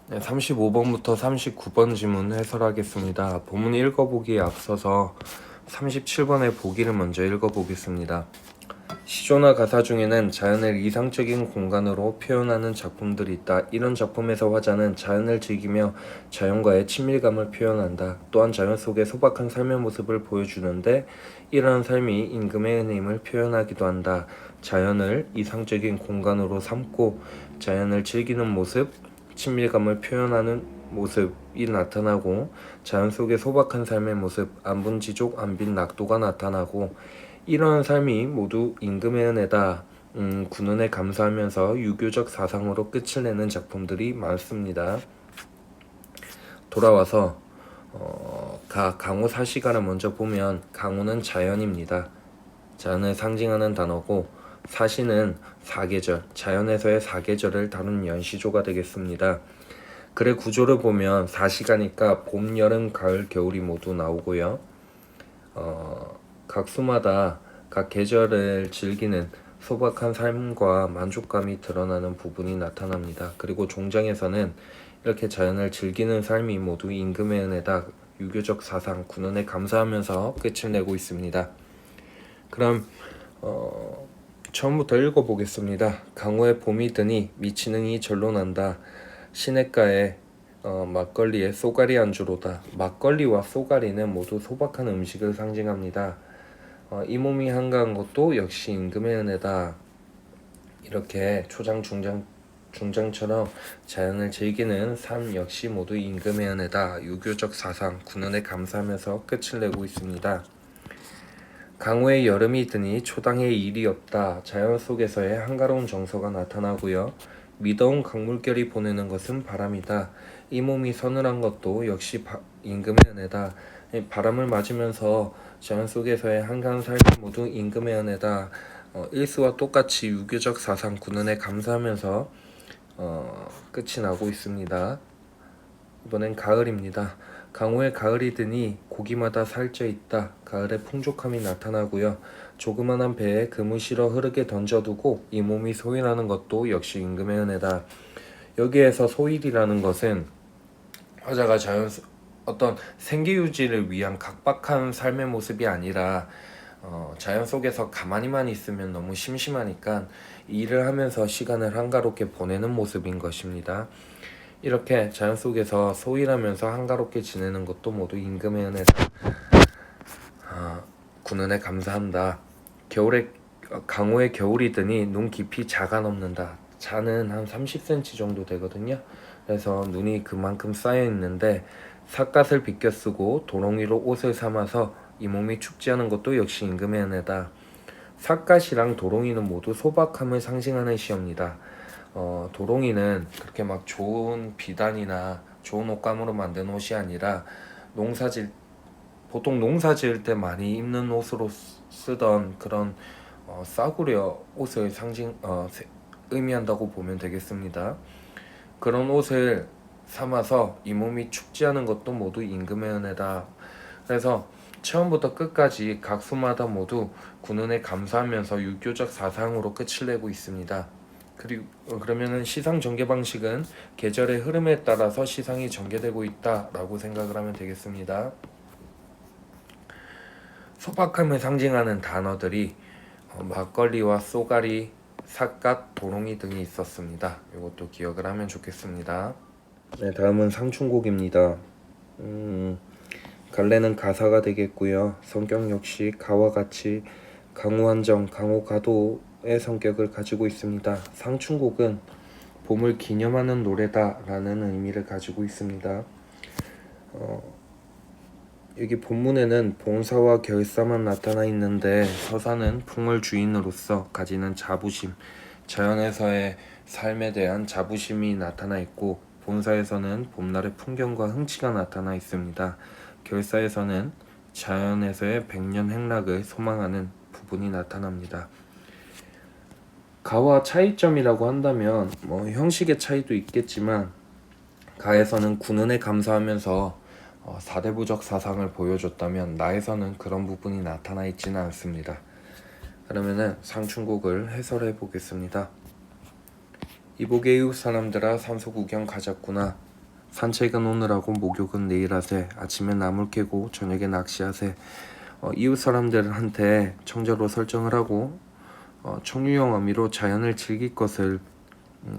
네, 35번부터 39번 지문 해설하겠습니다. 본문 읽어보기에 앞서서 37번의 보기를 먼저 읽어보겠습니다. 시조나 가사 중에는 자연을 이상적인 공간으로 표현하는 작품들이 있다. 이런 작품에서 화자는 자연을 즐기며 자연과의 친밀감을 표현한다. 또한 자연 속의 소박한 삶의 모습을 보여주는데 이러한 삶이 임금의 은임을 표현하기도 한다. 자연을 이상적인 공간으로 삼고 자연을 즐기는 모습, 친밀감을 표현하는 모습이 나타나고 자연 속의 소박한 삶의 모습, 안분지족, 안빈 낙도가 나타나고 이러한 삶이 모두 임금의 은혜다. 군은에 감사하면서 유교적 사상으로 끝을 내는 작품들이 많습니다. 돌아와서 강호 사시가를 먼저 보면 강호는 자연입니다. 자연을 상징하는 단어고 사시는 사계절, 자연에서의 사계절을 다룬 연시조가 되겠습니다. 글의 구조를 보면 사시가니까 봄, 여름, 가을, 겨울이 모두 나오고요. 각 수마다 각 계절을 즐기는 소박한 삶과 만족감이 드러나는 부분이 나타납니다. 그리고 종장에서는 이렇게 자연을 즐기는 삶이 모두 임금의 은혜다. 유교적 사상, 군은에 감사하면서 끝을 내고 있습니다. 그럼 처음부터 읽어보겠습니다. 강호의 봄이 드니 미치는 이 절로 난다. 시냇가에 막걸리에 쏘가리 안주로다. 막걸리와 쏘가리는 모두 소박한 음식을 상징합니다. 이 몸이 한가한 것도 역시 임금의 은혜다. 이렇게 초장 중장처럼 자연을 즐기는 삶 역시 모두 임금의 은혜다. 유교적 사상, 군은에 감사하면서 끝을 내고 있습니다. 강호의 여름이 드니 초당에 일이 없다. 자연 속에서의 한가로운 정서가 나타나고요. 미더운 강물결이 보내는 것은 바람이다. 이 몸이 서늘한 것도 역시 임금의 은혜다. 바람을 맞으면서 자연 속에서의 한가한 삶이 모두 임금의 은혜다. 일수와 똑같이 유교적 사상 군은에 감사하면서 끝이 나고 있습니다. 이번엔 가을입니다. 강호의 가을이 드니 고기마다 살쪄 있다. 가을의 풍족함이 나타나고요. 조그만한 배에 금을 실어 흐르게 던져두고 이 몸이 소일하는 것도 역시 임금의 은혜다. 여기에서 소일이라는 것은 화자가 어떤 생계 유지를 위한 각박한 삶의 모습이 아니라 자연 속에서 가만히만 있으면 너무 심심하니까 일을 하면서 시간을 한가롭게 보내는 모습인 것입니다. 이렇게 자연 속에서 소일하면서 한가롭게 지내는 것도 모두 임금의 은혜다. 군은에 감사한다. 강호의 겨울이 드니 눈 깊이 자가 넘는다. 자는 한 30cm 정도 되거든요. 그래서 눈이 그만큼 쌓여 있는데 삿갓을 비껴 쓰고 도롱이로 옷을 삼아서 이 몸이 춥지 않은 것도 역시 임금의 은혜다. 삿갓이랑 도롱이는 모두 소박함을 상징하는 시입니다. 도롱이는 그렇게 막 좋은 비단이나 좋은 옷감으로 만든 옷이 아니라 보통 농사 지을 때 많이 입는 옷으로 쓰던 그런 싸구려 옷을 의미한다고 보면 되겠습니다. 그런 옷을 삼아서 이 몸이 춥지 않은 것도 모두 임금의 은혜다. 그래서 처음부터 끝까지 각 수마다 모두 군은에 감사하면서 유교적 사상으로 끝을 내고 있습니다. 그리고 그러면은 시상 전개 방식은 계절의 흐름에 따라서 시상이 전개되고 있다라고 생각을 하면 되겠습니다. 소박함을 상징하는 단어들이 막걸리와 쏘가리, 삿갓, 도롱이 등이 있었습니다. 이것도 기억을 하면 좋겠습니다. 네, 다음은 상충곡입니다. 갈래는 가사가 되겠고요. 성격 역시 가와 같이 강우한정, 강호가도의 성격을 가지고 있습니다. 상충곡은 봄을 기념하는 노래다라는 의미를 가지고 있습니다. 여기 본문에는 봉사와 결사만 나타나 있는데 서사는 풍월 주인으로서 가지는 자부심, 자연에서의 삶에 대한 자부심이 나타나 있고 본사에서는 봄날의 풍경과 흥취가 나타나 있습니다. 결사에서는 자연에서의 백년 행락을 소망하는 부분이 나타납니다. 가와 차이점이라고 한다면 형식의 차이도 있겠지만 가에서는 군은에 감사하면서 사대부적 사상을 보여줬다면 나에서는 그런 부분이 나타나 있지는 않습니다. 그러면은 상충곡을 해설해 보겠습니다. 이복의 이웃 사람들아 산소 구경 가자꾸나. 산책은 오늘 하고 목욕은 내일 하세. 아침에 나물 캐고 저녁에 낚시하세. 이웃 사람들한테 청자로 설정을 하고 청유형 의미로 자연을 즐길 것을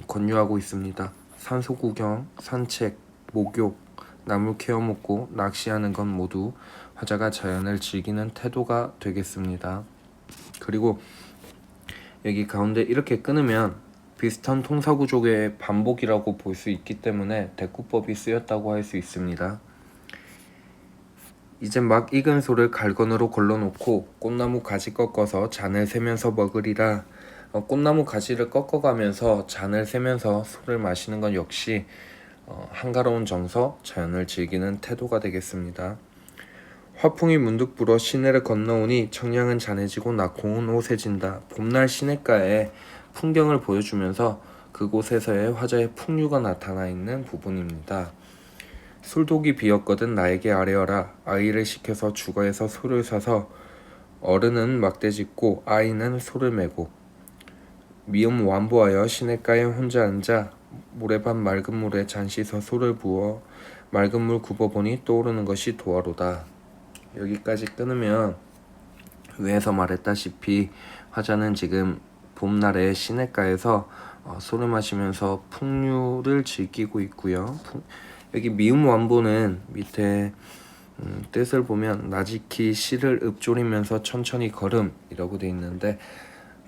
권유하고 있습니다. 산소 구경, 산책, 목욕, 나물 캐어 먹고 낚시하는 건 모두 화자가 자연을 즐기는 태도가 되겠습니다. 그리고 여기 가운데 이렇게 끊으면 비슷한 통사구조의 반복이라고 볼 수 있기 때문에 대꾸법이 쓰였다고 할 수 있습니다. 이제 막 익은 소를 갈건으로 걸러놓고 꽃나무 가지 꺾어서 잔을 세면서 먹으리라. 꽃나무 가지를 꺾어가면서 잔을 세면서 술을 마시는 건 역시 한가로운 정서, 자연을 즐기는 태도가 되겠습니다. 화풍이 문득 불어 시내를 건너오니 청량은 잔해지고 낙홍은 오세진다. 봄날 시냇가에 풍경을 보여주면서 그곳에서의 화자의 풍류가 나타나 있는 부분입니다. 술독이 비었거든 나에게 아뢰어라. 아이를 시켜서 주거에서 소를 사서 어른은 막대 짚고 아이는 소를 메고 미음 완보하여 시냇가에 혼자 앉아 모래밭 맑은 물에 잔 씻어 소를 부어 맑은 물 굽어보니 떠오르는 것이 도화로다. 여기까지 끊으면 위에서 말했다시피 화자는 지금 봄날에 시냇가에서 소를 마시면서 풍류를 즐기고 있고요. 여기 미음 완보는 밑에 뜻을 보면 나지키 씨를 읊조리면서 천천히 걸음이라고 되어 있는데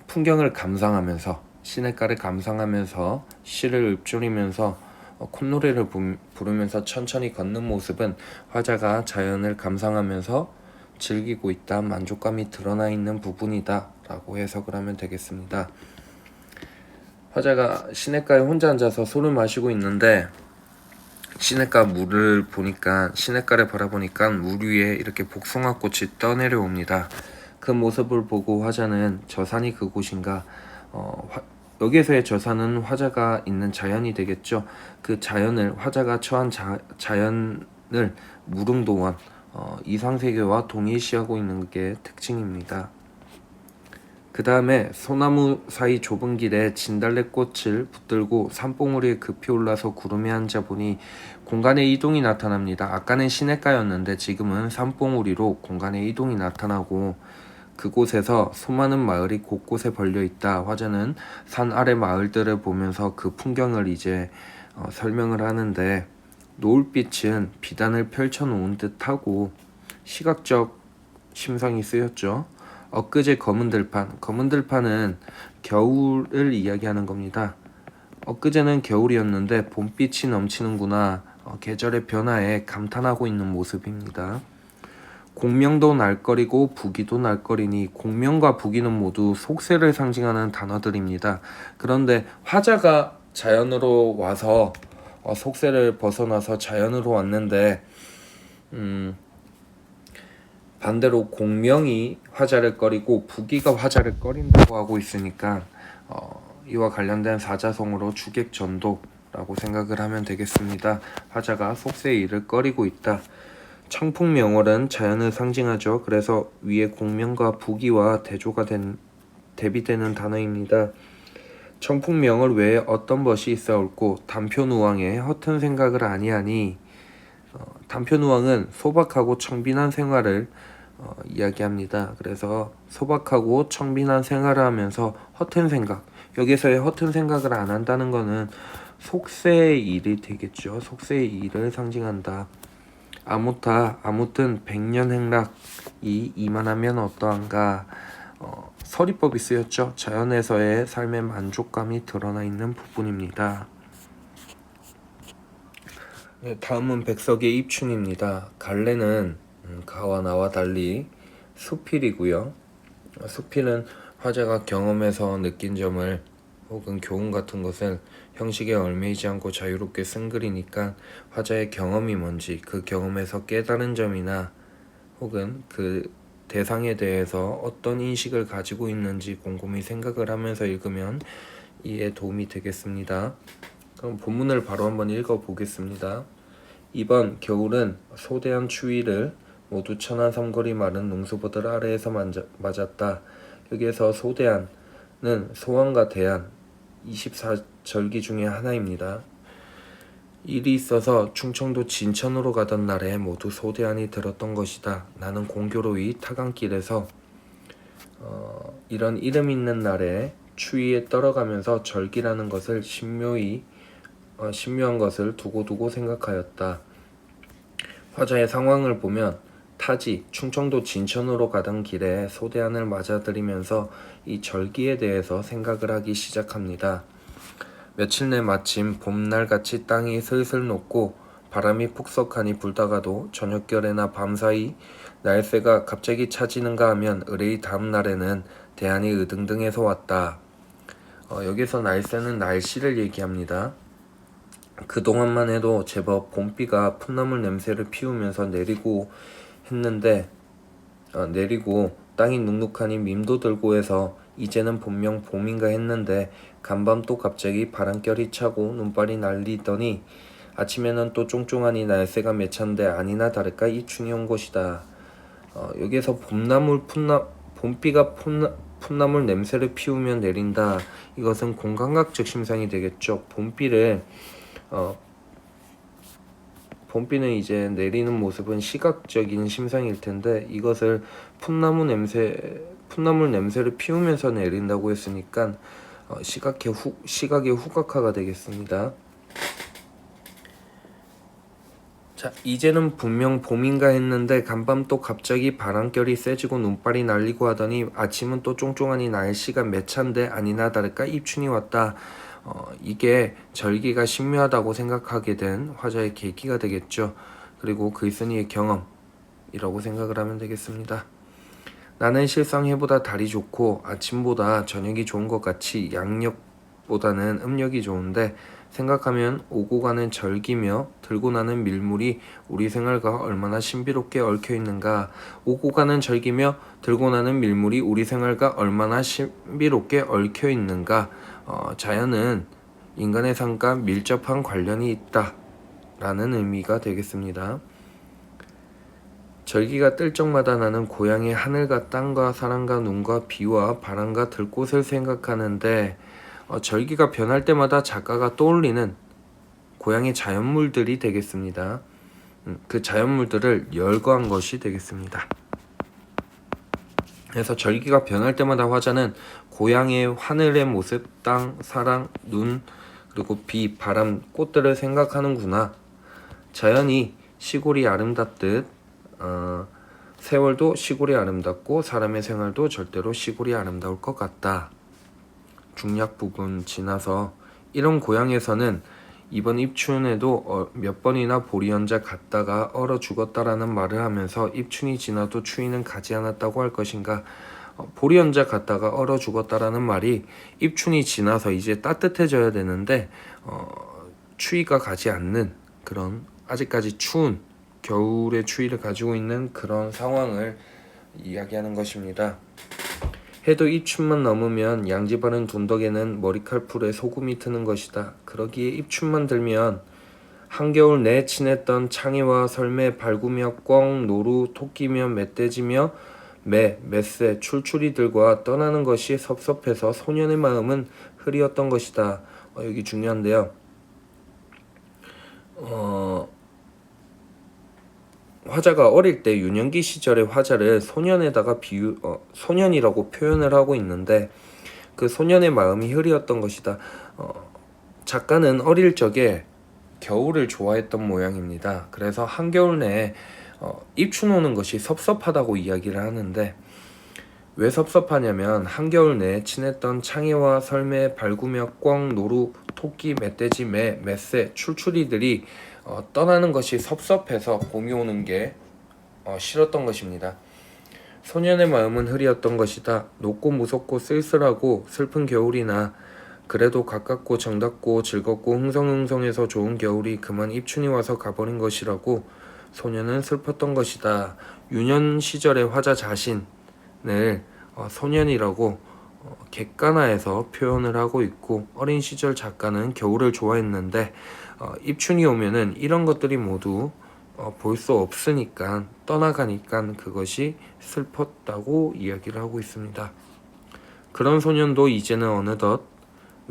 풍경을 감상하면서 시냇가를 감상하면서 시를 읊조리면서 콧노래를 부르면서 천천히 걷는 모습은 화자가 자연을 감상하면서 즐기고 있다, 만족감이 드러나 있는 부분이다 라고 해석을 하면 되겠습니다. 화자가 시냇가에 혼자 앉아서 술을 마시고 있는데 시냇가 물을 보니까 시냇가를 바라보니까 물 위에 이렇게 복숭아꽃이 떠내려옵니다. 그 모습을 보고 화자는 저 산이 그곳인가, 여기에서의 저 산은 화자가 있는 자연이 되겠죠. 그 자연을 화자가 처한 자연을 무릉도원 이상세계와 동일시하고 있는 게 특징입니다. 그 다음에 소나무 사이 좁은 길에 진달래꽃을 붙들고 산봉우리에 급히 올라서 구름에 앉아보니 공간의 이동이 나타납니다. 아까는 시냇가였는데 지금은 산봉우리로 공간의 이동이 나타나고 그곳에서 수많은 마을이 곳곳에 벌려있다. 화자는 산 아래 마을들을 보면서 그 풍경을 이제 설명을 하는데 노을빛은 비단을 펼쳐놓은 듯하고 시각적 심상이 쓰였죠. 엊그제 검은 들판은 겨울을 이야기하는 겁니다. 엊그제는 겨울이었는데 봄빛이 넘치는구나. 계절의 변화에 감탄하고 있는 모습입니다. 공명도 날거리고 부기도 날거리니 공명과 부기는 모두 속세를 상징하는 단어들입니다. 그런데 화자가 자연으로 와서 속세를 벗어나서 자연으로 왔는데 반대로 공명이 화자를 꺼리고 부기가 화자를 꺼린다고 하고 있으니까 이와 관련된 사자성어로 주객전도라고 생각을 하면 되겠습니다. 화자가 속세의 일을 꺼리고 있다. 청풍명월은 자연을 상징하죠. 그래서 위에 공명과 부기와 대비되는 단어입니다. 청풍명월 외에 어떤 것이 있사올고 단표누왕의 허튼 생각을 아니하니, 단표누왕은 소박하고 청빈한 생활을 이야기합니다. 그래서 소박하고 청빈한 생활을 하면서 허튼 생각, 여기서의 허튼 생각을 안 한다는 것은 속세의 일이 되겠죠. 속세의 일을 상징한다. 아무튼 백년행락이 이만하면 어떠한가. 서리법이 쓰였죠. 자연에서의 삶의 만족감이 드러나 있는 부분입니다. 다음은 백석의 입춘입니다. 갈래는 가와 나와 달리 수필이고요. 수필은 화자가 경험해서 느낀 점을 혹은 교훈 같은 것을 형식에 얽매이지 않고 자유롭게 쓴 글이니까 화자의 경험이 뭔지, 그 경험에서 깨달은 점이나 혹은 그 대상에 대해서 어떤 인식을 가지고 있는지 곰곰이 생각을 하면서 읽으면 이해에 도움이 되겠습니다. 그럼 본문을 바로 한번 읽어보겠습니다. 이번 겨울은 소대한 추위를 모두 천안 삼거리 마른 농수보들 아래에서 맞았다. 여기에서 소대한은 소원과 대안 24절기 중에 하나입니다. 일이 있어서 충청도 진천으로 가던 날에 모두 소대안이 들었던 것이다. 나는 공교로이 타강길에서 이런 이름 있는 날에 추위에 떨어가면서 절기라는 것을 신묘한 것을 두고두고 생각하였다. 화자의 상황을 보면 타지 충청도 진천으로 가던 길에 소대안을 맞아들이면서 이 절기에 대해서 생각을 하기 시작합니다. 며칠 내 마침 봄날같이 땅이 슬슬 녹고 바람이 폭석하니 불다가도 저녁결에나 밤사이 날새가 갑자기 차지는가 하면 의뢰의 다음 날에는 대안이 으등등해서 왔다. 여기서 날새는 날씨를 얘기합니다. 그동안만 해도 제법 봄비가 풋나물 냄새를 피우면서 내리고 땅이 눅눅하니 밈도 들고 해서 이제는 분명 봄인가 했는데 간밤 또 갑자기 바람결이 차고 눈발이 날리더니 아침에는 또 쫑쫑하니 날새가 맺혔는데 아니나 다를까 입춘이 온 것이다. 여기에서 봄비가 풋나물 냄새를 피우면 내린다. 이것은 공감각적 심상이 되겠죠. 봄비는 이제 내리는 모습은 시각적인 심상일 텐데 이것을 풋나물 냄새를 피우면서 내린다고 했으니까 시각의 후각화가 되겠습니다. 자, 이제는 분명 봄인가 했는데 간밤 또 갑자기 바람결이 세지고 눈발이 날리고 하더니 아침은 또 쫑쫑하니 날씨가 매찬데 아니나 다를까 입춘이 왔다. 이게 절기가 신묘하다고 생각하게 된 화자의 계기가 되겠죠. 그리고 글쓴이의 경험이라고 생각을 하면 되겠습니다. 나는 실상 해보다 달이 좋고 아침보다 저녁이 좋은 것 같이 양력보다는 음력이 좋은데 생각하면 오고 가는 절기며 들고 나는 밀물이 우리 생활과 얼마나 신비롭게 얽혀 있는가. 오고 가는 절기며 들고 나는 밀물이 우리 생활과 얼마나 신비롭게 얽혀 있는가. 자연은 인간의 삶과 밀접한 관련이 있다 라는 의미가 되겠습니다. 절기가 뜰 적마다 나는 고향의 하늘과 땅과 사랑과 눈과 비와 바람과 들꽃을 생각하는데 절기가 변할 때마다 작가가 떠올리는 고향의 자연물들이 되겠습니다. 그 자연물들을 열거한 것이 되겠습니다. 그래서 절기가 변할 때마다 화자는 고향의 하늘의 모습, 땅, 사랑, 눈, 그리고 비, 바람, 꽃들을 생각하는구나. 자연이 시골이 아름답듯 세월도 시골이 아름답고 사람의 생활도 절대로 시골이 아름다울 것 같다. 중략 부분 지나서 이런 고향에서는 이번 입춘에도 몇 번이나 보리연자 갔다가 얼어 죽었다라는 말을 하면서 입춘이 지나도 추위는 가지 않았다고 할 것인가. 보리연자 갔다가 얼어 죽었다라는 말이 입춘이 지나서 이제 따뜻해져야 되는데 추위가 가지 않는 그런 아직까지 추운 겨울의 추위를 가지고 있는 그런 상황을 이야기하는 것입니다. 해도 입춘만 넘으면 양지바른 둔덕에는 머리칼풀에 소금이 트는 것이다. 그러기에 입춘만 들면 한겨울 내 친했던 창의와 설매 발구며 꿩, 노루, 토끼며 멧돼지며 멧새, 출출이들과 떠나는 것이 섭섭해서 소년의 마음은 흐리었던 것이다. 여기 중요한데요. 화자가 어릴 때 유년기 시절의 화자를 소년에다가 소년이라고 표현을 하고 있는데 그 소년의 마음이 흐리었던 것이다. 작가는 어릴 적에 겨울을 좋아했던 모양입니다. 그래서 한겨울 내에 입춘 오는 것이 섭섭하다고 이야기를 하는데 왜 섭섭하냐면 한겨울 내에 친했던 창의와 설매, 발구며 꿩, 노루, 토끼, 멧돼지, 멧새, 출출이들이 떠나는 것이 섭섭해서 봄이 오는 게 싫었던 것입니다. 소년의 마음은 흐리었던 것이다. 높고 무섭고 쓸쓸하고 슬픈 겨울이나 그래도 가깝고 정답고 즐겁고 흥성흥성해서 좋은 겨울이 그만 입춘이 와서 가버린 것이라고 소년은 슬펐던 것이다. 유년 시절의 화자 자신을 소년이라고 객관화해서 표현을 하고 있고 어린 시절 작가는 겨울을 좋아했는데 입춘이 오면은 이런 것들이 모두 볼 수 없으니까 떠나가니까 그것이 슬펐다고 이야기를 하고 있습니다. 그런 소년도 이제는 어느덧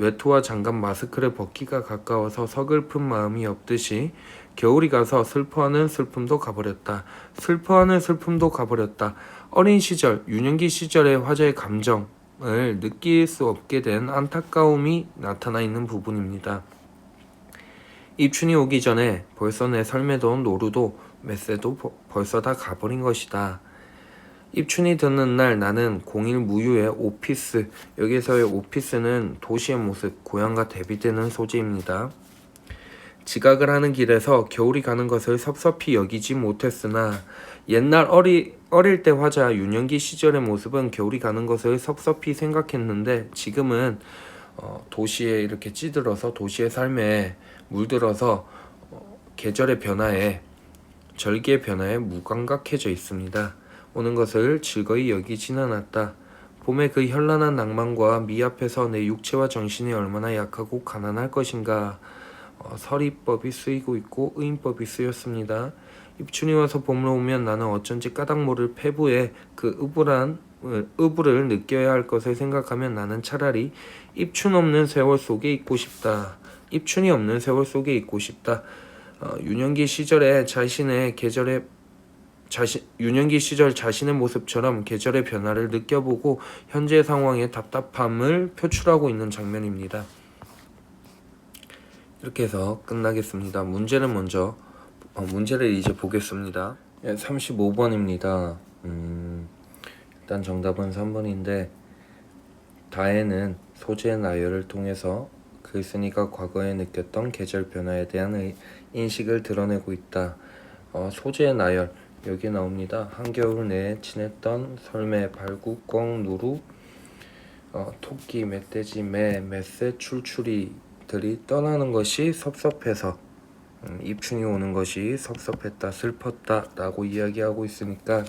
외투와 장갑 마스크를 벗기가 가까워서 서글픈 마음이 없듯이 겨울이 가서 슬퍼하는 슬픔도 가버렸다. 슬퍼하는 슬픔도 가버렸다. 어린 시절, 유년기 시절의 화자의 감정을 느낄 수 없게 된 안타까움이 나타나 있는 부분입니다. 입춘이 오기 전에 벌써 내 삶에도 노루도 메세도 벌써 다 가버린 것이다. 입춘이 드는 날 나는 공일 무유의 오피스, 여기서의 오피스는 도시의 모습, 고향과 대비되는 소재입니다. 지각을 하는 길에서 겨울이 가는 것을 섭섭히 여기지 못했으나 옛날 어릴 때 화자 유년기 시절의 모습은 겨울이 가는 것을 섭섭히 생각했는데 지금은 도시에 이렇게 찌들어서 도시의 삶에 물들어서 계절의 변화에 절기의 변화에 무감각해져 있습니다. 오는 것을 즐거이 여기지는 않았다. 봄의 그 현란한 낭만과 미앞에서 내 육체와 정신이 얼마나 약하고 가난할 것인가. 서리법이 쓰이고 있고 의인법이 쓰였습니다. 입춘이 와서 봄을 오면 나는 어쩐지 까닭 모를 패부에 그 의부를 느껴야 할 것을 생각하면 나는 차라리 입춘 없는 세월 속에 있고 싶다. 입춘이 없는 세월 속에 있고 싶다. 유년기 시절에 유년기 시절 자신의 모습처럼 계절의 변화를 느껴보고 현재 상황의 답답함을 표출하고 있는 장면입니다. 이렇게 해서 끝나겠습니다. 문제를 이제 보겠습니다. 35번입니다. 일단 정답은 3번인데 다혜는 소재의 나열을 통해서 글쓴이가 과거에 느꼈던 계절 변화에 대한 인식을 드러내고 있다. 소재의 나열 여기 나옵니다. 한겨울 내에 지냈던 설매, 발구, 꿩, 누루, 토끼, 멧돼지, 멧새, 출출이들이 떠나는 것이 섭섭해서 입춘이 오는 것이 섭섭했다, 슬펐다 라고 이야기하고 있으니까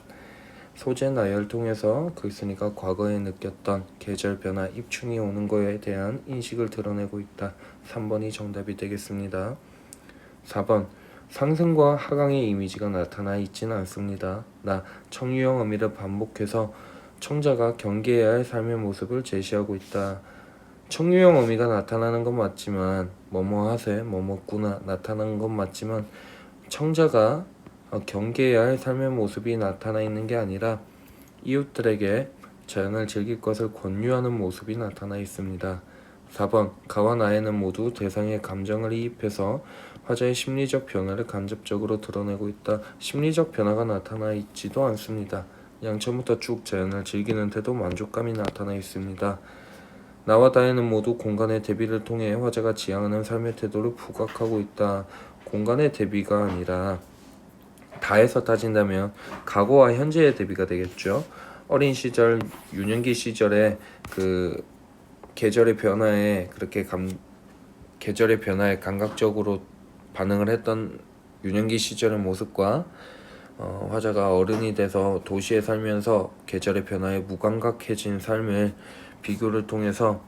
소재 나열 통해서 글쓴이가 과거에 느꼈던 계절 변화, 입춘이 오는 거에 대한 인식을 드러내고 있다. 3번이 정답이 되겠습니다. 4번 상승과 하강의 이미지가 나타나 있지는 않습니다. 나 청유형 어미를 반복해서 청자가 경계해야 할 삶의 모습을 제시하고 있다. 청유형 어미가 나타나는 건 맞지만 뭐뭐하세, 뭐뭐구나 나타나는 건 맞지만 청자가 경계해야 할 삶의 모습이 나타나 있는 게 아니라 이웃들에게 자연을 즐길 것을 권유하는 모습이 나타나 있습니다. 4번 가와 나에는 모두 대상의 감정을 이입해서 화자의 심리적 변화를 간접적으로 드러내고 있다. 심리적 변화가 나타나 있지도 않습니다. 그냥 처음부터 쭉 자연을 즐기는 태도 만족감이 나타나 있습니다. 나와 다혜는 모두 공간의 대비를 통해 화자가 지향하는 삶의 태도를 부각하고 있다. 공간의 대비가 아니라 다에서 따진다면 과거와 현재의 대비가 되겠죠. 어린 시절, 유년기 시절에 그 계절의 변화에 계절의 변화에 감각적으로 반응을 했던 유년기 시절의 모습과 화자가 어른이 돼서 도시에 살면서 계절의 변화에 무감각해진 삶을 비교를 통해서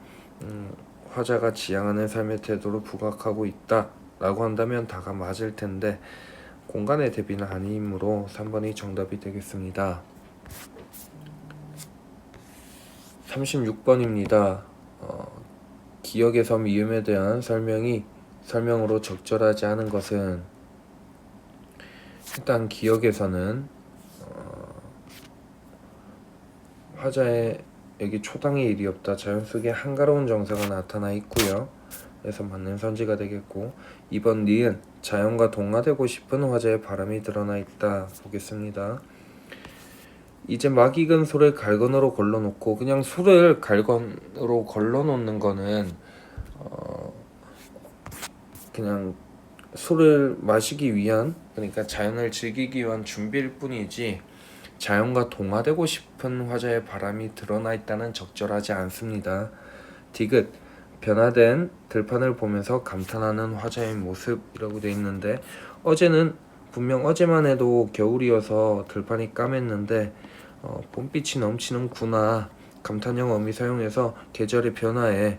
화자가 지향하는 삶의 태도를 부각하고 있다 라고 한다면 다가 맞을 텐데 공간의 대비는 아니므로 3번이 정답이 되겠습니다. 36번입니다. 기억에서 미음에 대한 설명으로 적절하지 않은 것은 일단 기억에서는 화자의 여기 초당의 일이 없다. 자연 속에 한가로운 정서가 나타나 있고요. 그래서 맞는 선지가 되겠고 2번 니은 자연과 동화되고 싶은 화자의 바람이 드러나 있다. 보겠습니다. 이제 막 익은 소를 갈건으로 걸러놓고 그냥 소를 갈건으로 걸러놓는 거는 그냥 술을 마시기 위한 그러니까 자연을 즐기기 위한 준비일 뿐이지 자연과 동화되고 싶은 화자의 바람이 드러나 있다는 적절하지 않습니다. 디귿 변화된 들판을 보면서 감탄하는 화자의 모습이라고 되어 있는데 분명 어제만 해도 겨울이어서 들판이 까맸는데 봄빛이 넘치는구나 감탄형 어미 사용해서 계절의 변화에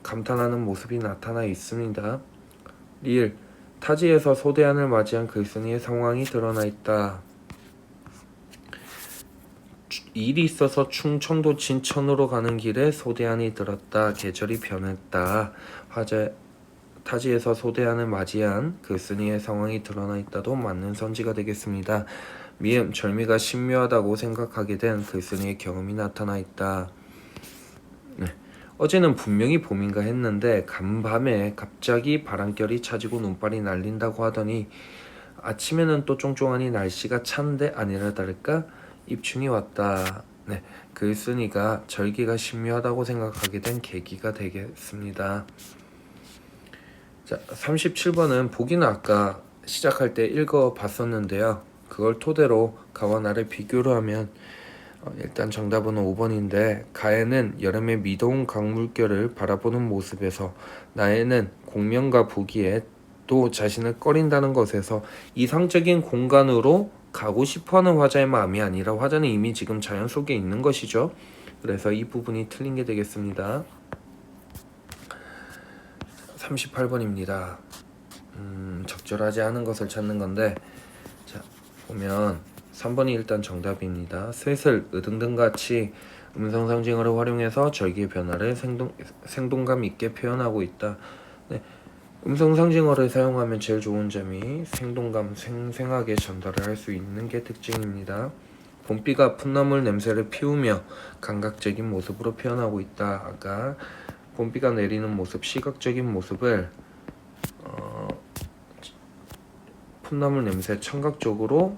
감탄하는 모습이 나타나 있습니다. 리을 타지에서 소대안을 맞이한 글쓴이의 상황이 드러나 있다. 일이 있어서 충청도 진천으로 가는 길에 소대안이 들었다. 계절이 변했다. 타지에서 소대안을 맞이한 글쓴이의 상황이 드러나 있다도 맞는 선지가 되겠습니다. 미음 절미가 신묘하다고 생각하게 된 글쓴이의 경험이 나타나 있다. 네. 어제는 분명히 봄인가 했는데 간밤에 갑자기 바람결이 차지고 눈발이 날린다고 하더니 아침에는 또 쫑쫑하니 날씨가 찬데 아니라 다를까 입춘이 왔다. 네, 글쓴이가 절기가 신묘하다고 생각하게 된 계기가 되겠습니다. 자, 37번은 보기는 아까 시작할 때 읽어봤었는데요. 그걸 토대로 가와 나를 비교를 하면 일단 정답은 5번인데 가에는 여름의 미더운 강물결을 바라보는 모습에서 나에는 공명과 부기에 또 자신을 꺼린다는 것에서 이상적인 공간으로 가고 싶어하는 화자의 마음이 아니라 화자는 이미 지금 자연 속에 있는 것이죠. 그래서 이 부분이 틀린 게 되겠습니다. 38번입니다. 적절하지 않은 것을 찾는 건데 자 보면 3번이 일단 정답입니다. 슬슬 으등등같이 음성 상징어를 활용해서 절기의 변화를 생동감 있게 표현하고 있다. 네, 음성 상징어를 사용하면 제일 좋은 점이 생동감, 생생하게 전달을 할 수 있는 게 특징입니다. 봄비가 풋나물 냄새를 피우며 감각적인 모습으로 표현하고 있다. 아까 봄비가 내리는 모습, 시각적인 모습을 풋나물 냄새 청각적으로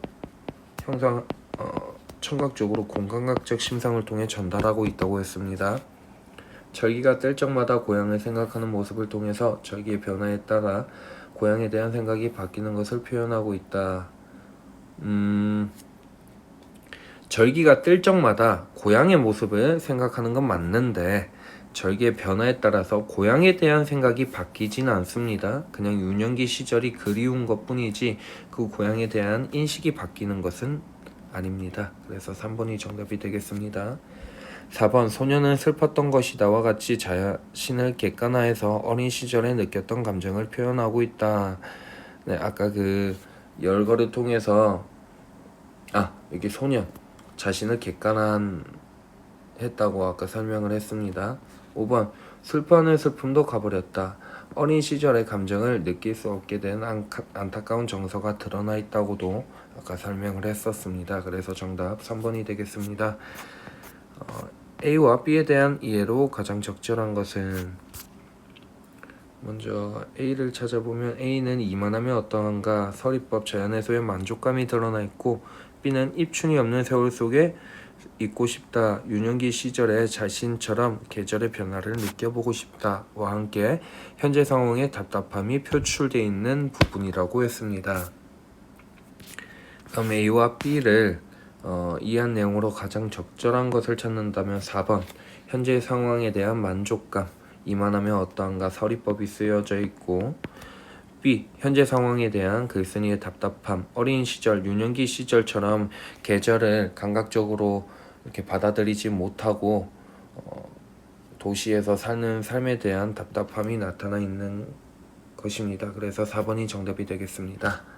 청각적으로 공감각적 심상을 통해 전달하고 있다고 했습니다. 절기가 뜰 적마다 고향을 생각하는 모습을 통해서 절기의 변화에 따라 고향에 대한 생각이 바뀌는 것을 표현하고 있다. 절기가 뜰 적마다 고향의 모습을 생각하는 건 맞는데 절기의 변화에 따라서 고향에 대한 생각이 바뀌지는 않습니다. 그냥 유년기 시절이 그리운 것뿐이지 그 고향에 대한 인식이 바뀌는 것은 아닙니다. 그래서 3번이 정답이 되겠습니다. 4번 소녀는 슬펐던 것이다와 같이 자신을 객관화해서 어린 시절에 느꼈던 감정을 표현하고 있다. 네, 아까 그 열거를 통해서 여기 소년 자신을 객관화했다고 아까 설명을 했습니다. 5번 슬퍼하는 슬픔도 가버렸다. 어린 시절의 감정을 느낄 수 없게 된 안타까운 정서가 드러나 있다고도 아까 설명을 했었습니다. 그래서 정답 3번이 되겠습니다. A와 B에 대한 이해로 가장 적절한 것은 먼저 A를 찾아보면 A는 이만하면 어떠한가 서리법 자연에서의 만족감이 드러나 있고 B는 입춘이 없는 세월 속에 있고 싶다. 유년기 시절에 자신처럼 계절의 변화를 느껴보고 싶다와 함께 현재 상황의 답답함이 표출되어 있는 부분이라고 했습니다. 그럼 A와 B를 이해한 내용으로 가장 적절한 것을 찾는다면 4번 현재 상황에 대한 만족감 이만하면 어떠한가 서리법이 쓰여져 있고 B. 현재 상황에 대한 글쓴이의 답답함 어린 시절 유년기 시절처럼 계절을 감각적으로 이렇게 받아들이지 못하고 도시에서 사는 삶에 대한 답답함이 나타나 있는 것입니다. 그래서 4번이 정답이 되겠습니다.